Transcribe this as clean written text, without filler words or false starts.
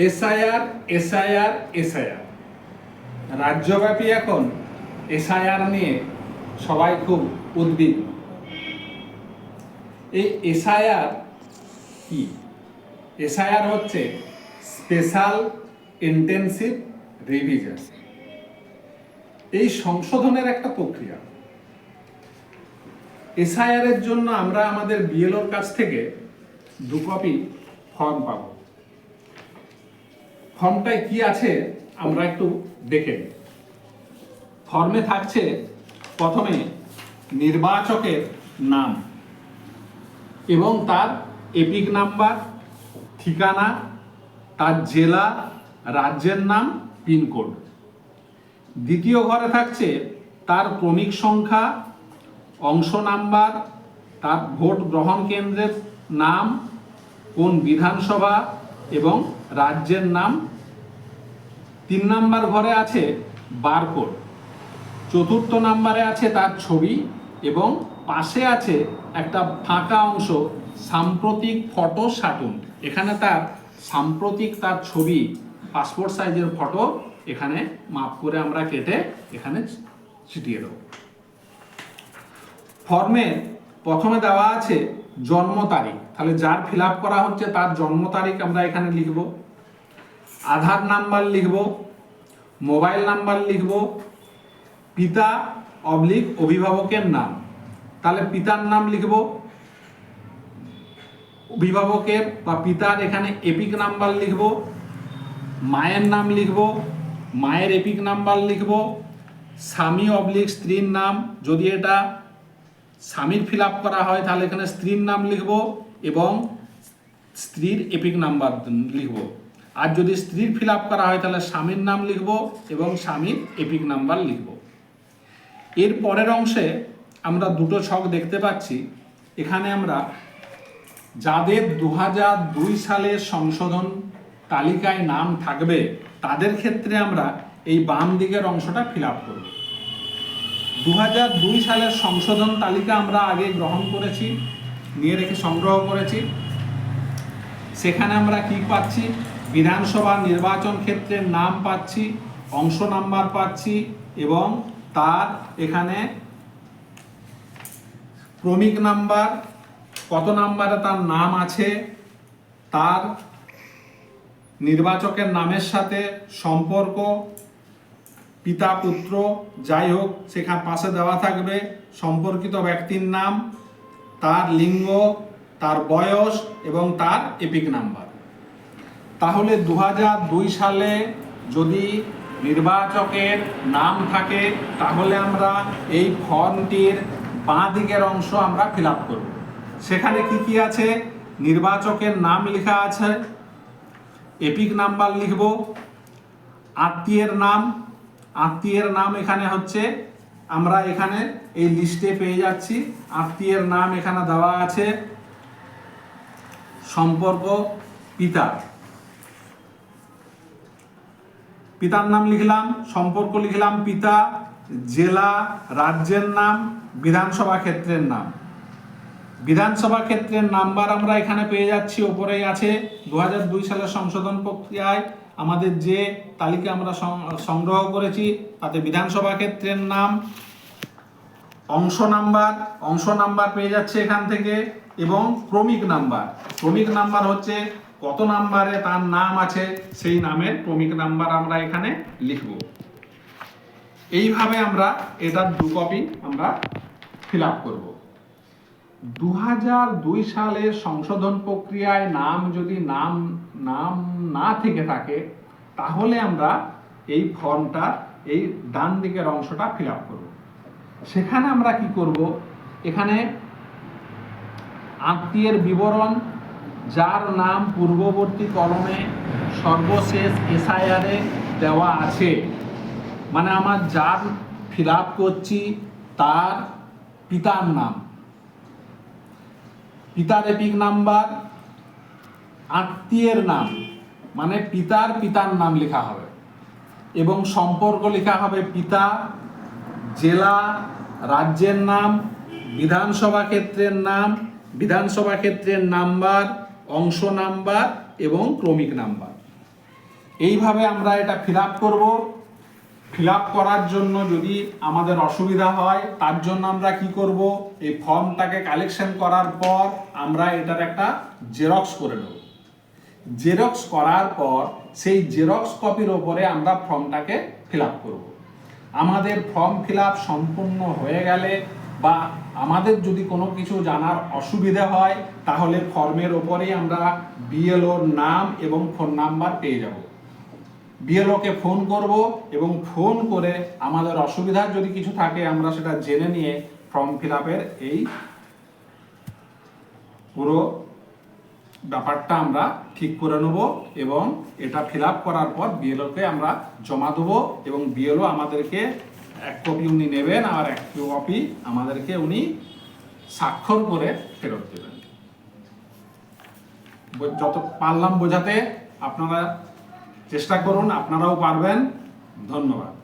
SIR SIR SIR রাজ্যব্যাপী এখন SIR নিয়ে সবাই খুব উদ্বিগ্ন। এই এসআইআর কি? এসআইআর হচ্ছে স্পেশাল ইন্টেনসিভ রিভিশন। এই সংশোধনের একটা প্রক্রিয়া। এসআইআর এর জন্য আমরা আমাদের বিএলওর কাছ থেকে 2 কপি ফর্ম পাব। ফর্মটায় কি আছে আমরা একটু দেখে নিই। ফর্মে থাকছে প্রথমে নির্বাচকের নাম এবং তার এপিক নাম্বার, ঠিকানা, তার জেলা, রাজ্যের নাম, পিনকোড। দ্বিতীয় ঘরে থাকছে তার ক্রমিক সংখ্যা, অংশ নাম্বার, তার ভোট গ্রহণ কেন্দ্রের নাম, কোন বিধানসভা এবং রাজ্যের নাম। 3 নাম্বার ঘরে আছে বারকোড। চতুর্থ নাম্বারে আছে তার ছবি এবং পাশে আছে একটা ফাঁকা অংশ, সাম্প্রতিক ফটো সাটুন। এখানে তার সাম্প্রতিক তার ছবি, পাসপোর্ট সাইজের ফটো এখানে মাপ করে আমরা কেটে এখানে ছিটিয়ে দেব। ফর্মে প্রথমে দেওয়া আছে জন্ম তারিখ, তাহলে যার ফিল আপ করা হচ্ছে তার জন্ম তারিখ আমরা এখানে লিখব। আধার নাম্বার লিখব, মোবাইল নাম্বার লিখব, পিতা অবলিক অভিভাবকের নাম, তাহলে পিতার নাম লিখব, অভিভাবকের বা পিতার এখানে এপিক নাম্বার লিখব, মায়ের নাম লিখব, মায়ের এপিক নাম্বার লিখব, স্বামী অবলিক স্ত্রীর নাম, যদি এটা স্বামীর ফিল আপ করা হয় তাহলে এখানে স্ত্রীর নাম লিখব এবং স্ত্রীর এপিক নাম্বার লিখব। আর যদি স্ত্রীর ফিল আপ করা হয় তাহলে স্বামীর নাম লিখব এবং স্বামীর এপিক নাম্বার লিখব। এর পরের অংশে আমরা 2টো ছক দেখতে পাচ্ছি। এখানে আমরা যাদের 2002 সালের সংশোধন তালিকায় নাম থাকবে তাদের ক্ষেত্রে আমরা এই বাম দিকের অংশটা ফিল আপ করব। 2002 সালের সংশোধন তালিকা আমরা আগে গ্রহণ করেছি, নিয়ে রেখে সংগ্রহ করেছি। সেখানে আমরা কি পাচ্ছি? বিধানসভা নির্বাচন ক্ষেত্রের নাম পাচ্ছি, অংশ নাম্বার পাচ্ছি এবং তার এখানে ক্রমিক নাম্বার, কত নাম্বারে তার নাম আছে, তার নির্বাচকের নামের সাথে সম্পর্ক, পিতা পুত্র যাই হোক সেখানে পাশে দেওয়া থাকবে, সম্পর্কিত ব্যক্তির নাম, তার লিঙ্গ, তার বয়স এবং তার এপিক নাম্বার। তাহলে 2002 সালে যদি নির্বাচকের নাম থাকে তাহলে আমরা এই ফর্মটির বাঁ দিকের অংশ আমরা ফিল আপ করব। সেখানে কি কি আছে? নির্বাচকের নাম লেখা আছে, এপিক নাম্বার লিখব, আত্মীয়ের নাম, আত্মীয়ের নাম এখানে হচ্ছে আমরা এখানে এই লিস্টে পেয়ে যাচ্ছি। আত্মীয়ের নাম এখানে দেওয়া আছে, সম্পর্ক পিতা, পিতার নাম লিখলাম, সম্পর্ক লিখলাম পিতা, জেলা, রাজ্যের নাম, বিধানসভা ক্ষেত্রের নাম। বিধানসভা ক্ষেত্রের নাম্বার আমরা এখানে পেয়ে যাচ্ছি, ওপরেই আছে। 2002 সালের সংশোধন প্রক্রিয়ায় আমাদের যে তালিকা আমরা সংগ্রহ করেছি তাতে বিধানসভা ক্ষেত্রের নাম, অংশ নাম্বার, অংশ নাম্বার পেয়ে যাচ্ছে এখান থেকে এবং ক্রমিক নাম্বার। ক্রমিক নাম্বার হচ্ছে কত নাম্বারে তার নাম আছে সেই নামের ক্রমিক নাম্বার আমরা এখানে লিখব। এইভাবে আমরা এটার 2 কপি আমরা ফিল আপ করব। 2002 সালের সংশোধন প্রক্রিয়ায় নাম যদি নাম না থেকে থাকে তাহলে আমরা এই ফর্মটা এই ডান দিকের অংশটা ফিল আপ করব। সেখানে আমরা কি করব? এখানে আত্মীয়ের বিবরণ, যার নাম পূর্ববর্তী কলমে সর্বশেষ এসআইআরে দেওয়া আছে, মানে আমার যার ফিল আপ করছি তার পিতার নাম, পিতার এপিক নাম্বার, আত্মীয়ের নাম মানে পিতার নাম লেখা হবে এবং সম্পর্ক লেখা হবে পিতা, জেলা, রাজ্যের নাম, বিধানসভা ক্ষেত্রের নাম, বিধানসভা ক্ষেত্রের নাম্বার, অংশ নাম্বার এবং ক্রমিক নাম্বার। এইভাবে আমরা এটা ফিল আপ করবো। ফিল আপ করার জন্য যদি আমাদের অসুবিধা হয়, তার জন্য আমরা কি করব, এই ফর্মটাকে কালেকশন করার পর আমরা এটার একটা জেরক্স করে নেব। জেরক্স করার পর সেই জেরক্স কপির ওপরে আমরা ফর্মটাকে ফিল আপ করবো। আমাদের ফর্ম ফিল আপ সম্পূর্ণ হয়ে গেলে বা আমাদের যদি কোনো কিছু জানার অসুবিধা হয়, তাহলে ফর্মের ওপরেই আমরা বিএলওর নাম এবং ফোন নাম্বার পেয়ে যাব। বিএলওকে ফোন করব এবং ফোন করে আমাদের অসুবিধা যদি কিছু থাকে আমরা সেটা জেনে নিয়ে ফর্ম ফিল আপের এই পুরো ব্যাপারটা আমরা ঠিক করে নেব এবং এটা ফিল আপ করার পর বিএলওকে আমরা জমা দেবো এবং বিএলও আমাদেরকে এক কপি উনি নেবেন আর এক কপি আমাদেরকে উনি স্বাক্ষর করে ফেরত দেবেন। যত পারলাম বোঝাতে, আপনারা চেষ্টা করুন, আপনারাও পারবেন। ধন্যবাদ।